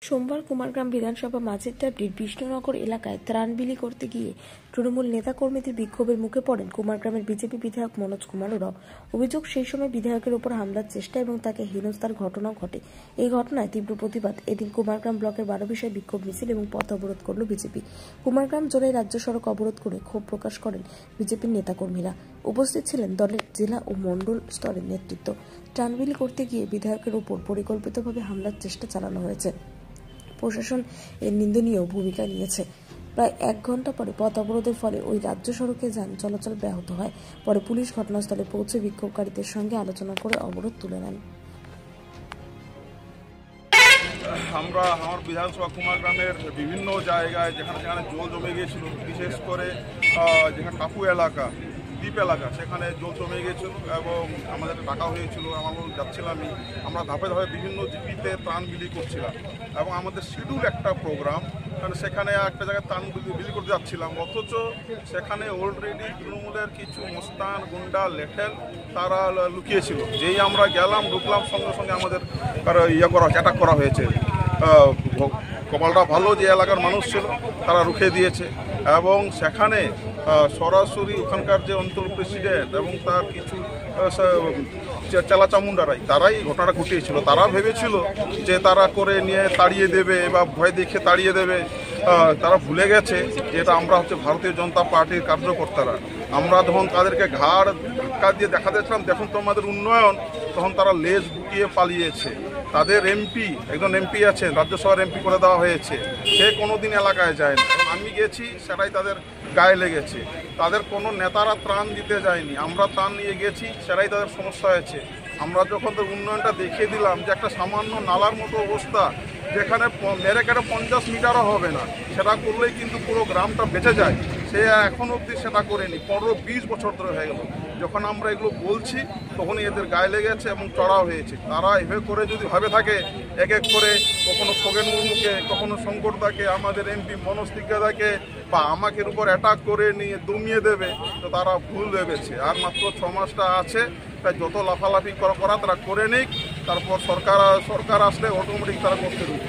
সোমবার কুমারগ্রাম বিধানসভা মাঝের ডাবলির বিষ্ণুনগর এলাকায় ত্রাণ বিলি করতে গিয়ে তৃণমূল নেতাকর্মীদের বিক্ষোভের মুখে পড়েন কুমারগ্রামের বিজেপি বিধায়ক মনোজ কুমার ওরাও। অভিযোগ, সেই সময় বিধায়কের উপর হামলার চেষ্টা এবং তাকে হেনস্থার ঘটনাও ঘটে। এই ঘটনায় তীব্র প্রতিবাদ। এদিন কুমারগ্রাম ব্লকের 12 বিষয় বিক্ষোভ মিছিল এবং পথ অবরোধ করল বিজেপি। কুমারগ্রাম জোড়ায় রাজ্য সড়ক অবরোধ করে ক্ষোভ প্রকাশ করেন বিজেপির নেতাকর্মীরা। উপস্থিত ছিলেন দলের জেলা ও মণ্ডল স্তরের নেতৃত্ব। ত্রাণ বিলি করতে গিয়ে বিধায়কের উপর পরিকল্পিতভাবে হামলার চেষ্টা চালানো হয়েছে। প্রশাসন এর নিন্দনীয় ভূমিকা নিয়েছে। প্রায় 1 ঘন্টা পরে পথ অবরোধের ফলে ওই রাজ্য সড়কে যান চলাচল ব্যাহত হয়। পরে পুলিশ ঘটনাস্থলে পৌঁছে বিক্ষোভকারীদের সঙ্গে আলোচনা করে অবরোধ তুলে নেন। আমরা আমার বিধানসভা কুমারগ্রামের বিভিন্ন জায়গায় যেখানে জল জমে গিয়েছিল, বিশেষ করে যেখানে টাপু এলাকা, দ্বীপ এলাকা, সেখানে জল জমে গিয়েছিল এবং আমাদের ডাকা হয়েছিল। যাচ্ছিলামই আমরা ধাপে ধাপে বিভিন্ন জিপিতে ত্রাণ বিলি করছিলাম এবং আমাদের শিডিউল একটা প্রোগ্রাম, কারণ সেখানে একটা জায়গায় ত্রাণ বিলি করতে যাচ্ছিলাম। অথচ সেখানে অলরেডি তৃণমূলের কিছু মোস্তান, গুন্ডা, লেঠেল তারা লুকিয়েছিল। যেই আমরা গেলাম, ঢুকলাম, সঙ্গে সঙ্গে আমাদের অ্যাটাক করা হয়েছে। কপালটা ভালো যে এলাকার মানুষ ছিল, তারা রুখে দিয়েছে এবং সেখানে সরাসরি ওখানকার যে অঞ্চল প্রেসিডেন্ট এবং তার কিছু চেলা চামুন্ডারাই তারাই ঘটনাটা ঘটিয়েছিল। তারা ভেবেছিল যে তারা করে নিয়ে তাড়িয়ে দেবে বা ভয় দেখে তাড়িয়ে দেবে। তারা ভুলে গেছে যে এটা আমরা হচ্ছে ভারতীয় জনতা পার্টির কার্যকর্তারা। আমরা যখন তাদেরকে ঘাড় ধাক্কা দিয়ে দেখাতেছিলাম দেখুন তোমাদের উন্নয়ন, তখন তারা লেজ গুটিয়ে পালিয়েছে। তাদের এমপি, একজন এমপি আছেন, রাজ্যসভার এমপি করে দেওয়া হয়েছে, সে কোনোদিন এলাকায় যায় না। আমি গেছি, সেটাই তাদের গায়ে লেগেছে। তাদের কোনো নেতারা ত্রাণ দিতে যায়নি, আমরা ত্রাণ নিয়ে গেছি, সেটাই তাদের সমস্যা হয়েছে। আমরা যখন তাদের উন্নয়নটা দেখিয়ে দিলাম যে একটা সামান্য নালার মতো অবস্থা, যেখানে মেরে কেটে 50 মিটারও হবে না, সেটা করলেই কিন্তু পুরো গ্রামটা বেঁচে যায়, সে এখন অবধি সেটা করেনি। 15-20 বছর ধরে হয়ে গেল। যখন আমরা এগুলো বলছি তখনই এদের গায়ে লেগেছে এবং চড়াও হয়েছে। তারা এভাবে করে যদি ভাবে থাকে এক এক করে কখনো খগেন মুর্মুকে, কখনো শঙ্করদাকে, আমাদের এমপি মনোজ তিগ্গাদাকে বা আমাকে উপর অ্যাটাক করে নিয়ে দমিয়ে দেবে, তো তারা ভুল ভেবেছে। আর মাত্র 6 মাসটা আছে, তাই যত লাফালাফি করা তারা করে নিক, তারপর সরকার আসলে অটোমেটিক তারা করতে দেবে।